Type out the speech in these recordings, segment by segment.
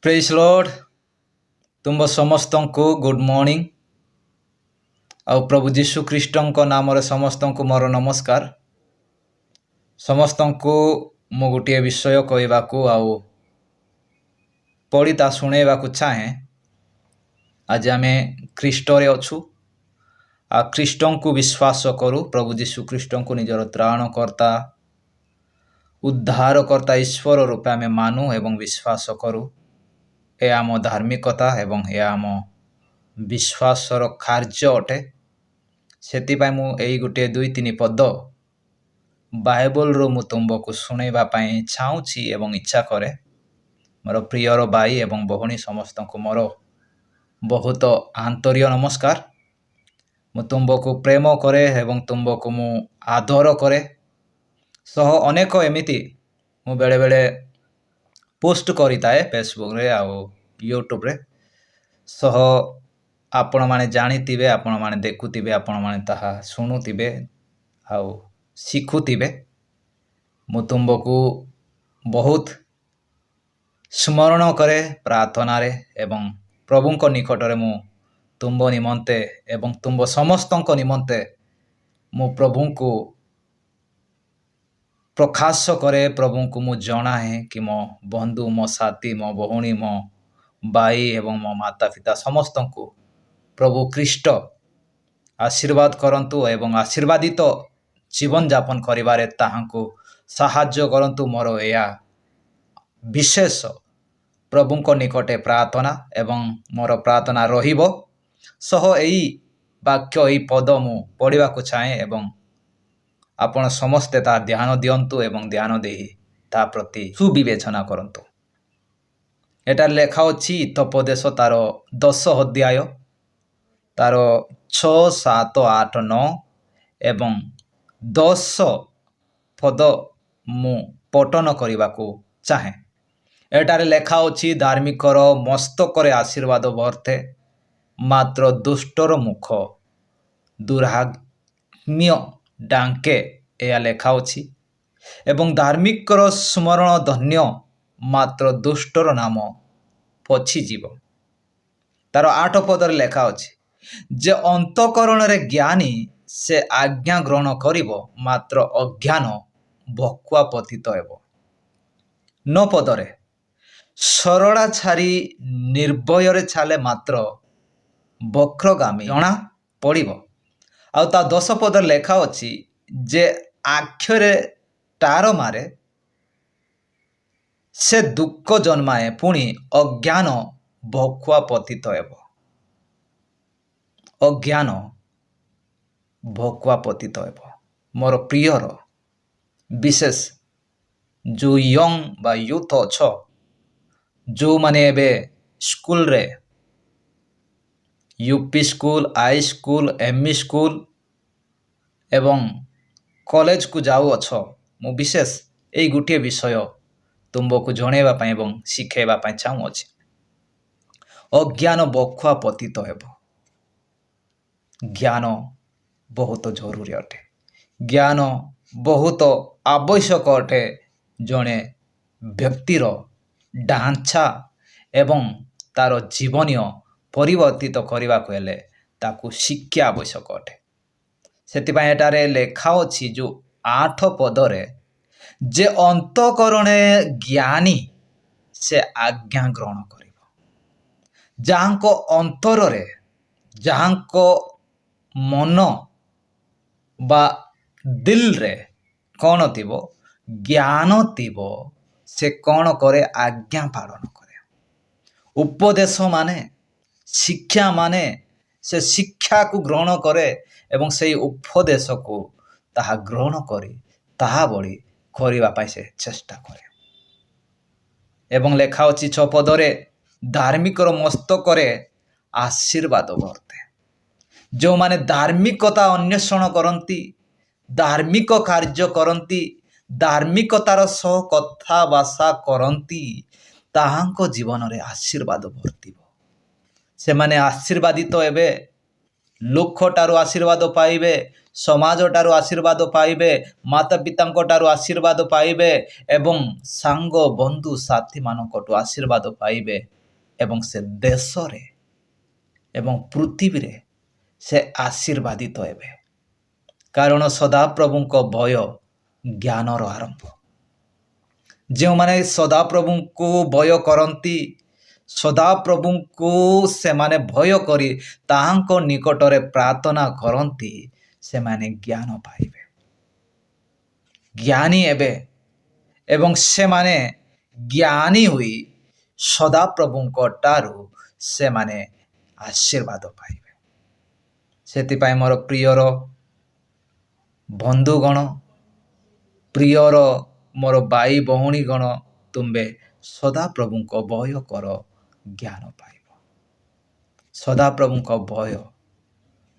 Praise Lord तुम समस्त को गुड मॉर्निंग आउ प्रभु जीशु ख्रीष्ट नाम समस्त को मोर नमस्कार। समस्त को मु गोटे विषय कहवाकू आउ पढ़ी शुणेवा चाहे। आज आम ख्रीष्ट अच्छू आ ख्रीष्ट को विश्वास करूँ। प्रभु जीशु ख्रीष्ट को निजर त्राणकर्ता उद्धारकर्ता ईश्वर रूपे आम मानु एवं विश्वास करूँ। यह आम धार्मिकता एवं यह आम विश्वासर कार्य अटे। से यही गोटे दुई तीन पद बाइबल रो मु तुमको शुणेबा चाहूँगी एवं इच्छा करे। मोर प्रियर भाई एवं भौणी समस्त को मोर बहुत आंतरिक नमस्कार। मु तुमको प्रेम करे एवं तुमको मु आदर करे। सह अनेक एमिति मु बेले बेले पोस्ट करिताए फेसबुक रे आ यूट्यूब रे। सह आपण माने जानिथिबे, आपण माने देखुथिबे, आपण माने ताहा शुणुथिबे आ शिखुथिबे। मु तुमको बहुत स्मरण करे प्रार्थना रे एवं प्रभु को निकट रे मु तुम निमंते एवं तुम समस्त निमंते मु प्रभु को प्रकाश करे। प्रभु को मु जनाए कि मो बंधु, मो साथी, मो भौणी, मो भाई एवं मो माता पिता समस्त को प्रभु ख्रीष्ट आशीर्वाद करंतु एवं आशीर्वादित जीवन जापन करिवारे ताहांको साहाय्य करंतु। मोर या विशेष प्रभु को निकटे प्रार्थना एवं मोर प्रार्थना रहिबो। सह एई वाक्य एई पद मु पढ़िबा को चाहे एवं आपण समस्ते ता ध्यान दियंतु एवं ध्यान देही ता प्रति सुविवेचना करंतु। एटा लेखा अछि तपोदेश तार 10 अध्याय तार 6, 7, 8, 9 एवं 10 पद मु पठन करने को चाहे। एटारे लेखा अछि धार्मिकर मस्तक आशीर्वाद भर्थे, मात्र दुष्टर मुख दुर्भाग्य डांके या लेखा अछि। एवं धार्मिकर स्मरण धन्य, मात्र दुष्टर नाम पछी जीव। तार 8 पदर लेखा अछि जे अंतकरण रे ज्ञानी से आज्ञा ग्रहण करिवो, मात्र अज्ञान भकुआ पतित हेबो। 9 पदरे सरला छारी निर्भय रे छाले, मात्र वक्रगामी जना पड़िबो। आ ता 10 पदर लेखा अछि जे आक्षरे टार मारे से दुख जन्माए, पुणी अज्ञान भकुआ पतित हेबो। अज्ञान भकुआ पतित हेबो। मोर प्रियर विशेष जो यंग बा यूथ अछ, जो माने एबे स्कूल रे UP school, high school, ME school एवं कॉलेज को जाऊ अछ, मु विशेष एई गुटे विषय तुमको जणेबा पई एवं शिखेबा पई चाहू अछि। अज्ञान बखुआ पतित हेबो। ज्ञान बहुत जरूरी अटे। ज्ञान बहुत आवश्यक अटे। जणे व्यक्तिर ढांचा एवं तार जीवनीय परिवर्तित करने को हेले ताकू शिक्षा आवश्यक अटे। सेतिपा एटारे लेखा अछि जो 8 पदरे जे अंतकरणे ज्ञानी से आज्ञा ग्रहण करिवो। जाहांको अंतर रे, जाहांको मन बा दिल रे कौन थिबो, ज्ञान थिबो, से कौन करे, आज्ञा पालन करे। उपदेश माने, शिक्षा माने से शिक्षा को ग्रहण करे एवं से उपदेश को ताहा ग्रहण करी ताहा बड़ी करबा पई से चेष्टा करे। एवं लेखा अछि 6 पदरे धार्मिकर मस्तक आशीर्वाद भरते। जो माने धार्मिकता अन्वेषण करंती, धार्मिक कार्य करंती, धार्मिकतार सह कथा भाषा करंती, ताहांको जीवन रे आशीर्वाद भर्तिबो। से माने आशीर्वादित हेबे, लोकटारू आशीर्वाद पाइबे, ସମାଜଠାରୁ ଆଶୀର୍ବାଦ ପାଇବେ, ମାତା ପିତାଙ୍କଠାରୁ ଆଶୀର୍ବାଦ ପାଇବେ ଏବଂ ସାଙ୍ଗ ବନ୍ଧୁ ସାଥୀମାନଙ୍କଠୁ ଆଶୀର୍ବାଦ ପାଇବେ ଏବଂ ସେ ଦେଶରେ ଏବଂ ପୃଥିବୀରେ ସେ ଆଶୀର୍ବାଦିତ ହେବେ। କାରଣ ସଦାପ୍ରଭୁଙ୍କ ଭୟ ଜ୍ଞାନର ଆରମ୍ଭ। ଯେଉଁମାନେ ସଦାପ୍ରଭୁଙ୍କୁ ଭୟ କରନ୍ତି, ସଦାପ୍ରଭୁଙ୍କୁ ସେମାନେ ଭୟ କରି ତାହାଙ୍କ ନିକଟରେ ପ୍ରାର୍ଥନା କରନ୍ତି, ସେମାନେ ଜ୍ଞାନ ପାଇବେ, ଜ୍ଞାନୀ ହେବେ ଏବଂ ସେମାନେ ଜ୍ଞାନୀ ହୋଇ ସଦାପ୍ରଭୁଙ୍କ ଠାରୁ ସେମାନେ ଆଶୀର୍ବାଦ ପାଇବେ। ସେଥିପାଇଁ ମୋର ପ୍ରିୟର ବନ୍ଧୁଗଣ, ପ୍ରିୟର ମୋର ଭାଇ ଭଉଣୀଗଣ, ତୁମେ ସଦାପ୍ରଭୁଙ୍କ ଭୟ କର, ଜ୍ଞାନ ପାଇବ। ସଦାପ୍ରଭୁଙ୍କ ଭୟ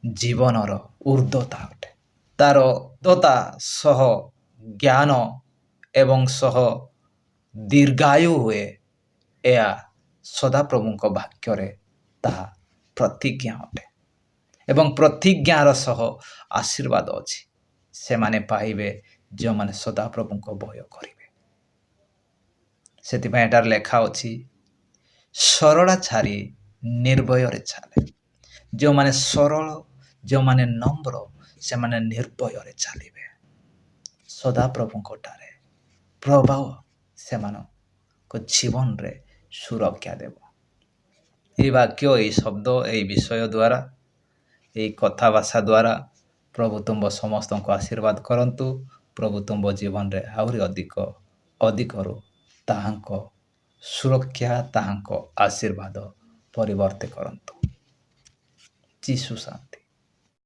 ଜୀବନର ଊର୍ଦ୍ଧ୍ୱତା ଅଟେ। ତାର ଉର୍ଦ୍ଧ୍ୱତା ସହ ଜ୍ଞାନ ଏବଂ ସହ ଦୀର୍ଘାୟୁ ହୁଏ। ଏହା ସଦାପ୍ରଭୁଙ୍କ ବାକ୍ୟରେ ତାହା ପ୍ରତିଜ୍ଞା ଅଟେ ଏବଂ ପ୍ରତିଜ୍ଞାର ସହ ଆଶୀର୍ବାଦ ଅଛି। ସେମାନେ ପାଇବେ ଯେଉଁମାନେ ସଦାପ୍ରଭୁଙ୍କ ଭୟ କରିବେ। ସେଥିପାଇଁ ଏଠାରେ ଲେଖା ଅଛି, ସରଳା ଛାଡ଼ି ନିର୍ଭୟରେ ଚାଲେ। ଯେଉଁମାନେ ସରଳ, ଯେଉଁମାନେ ନମ୍ର, ସେମାନେ ନିର୍ଭୟରେ ଚାଲିବେ। ସଦାପ୍ରଭୁଙ୍କଠାରେ ପ୍ରଭାବ ସେମାନଙ୍କ ଜୀବନରେ ସୁରକ୍ଷା ଦେବ। ଏହି ବାକ୍ୟ, ଏହି ଶବ୍ଦ, ଏହି ବିଷୟ ଦ୍ୱାରା, ଏହି କଥାଭାଷା ଦ୍ୱାରା ପ୍ରଭୁ ତୁମ୍ଭ ସମସ୍ତଙ୍କୁ ଆଶୀର୍ବାଦ କରନ୍ତୁ। ପ୍ରଭୁ ତୁମ୍ଭ ଜୀବନରେ ଆହୁରି ଅଧିକରୁ ତାହାଙ୍କ ସୁରକ୍ଷା, ତାହାଙ୍କ ଆଶୀର୍ବାଦ ପରିବର୍ତ୍ତେ କରନ୍ତୁ। ଯୀଶୁ ଶାନ୍ତି।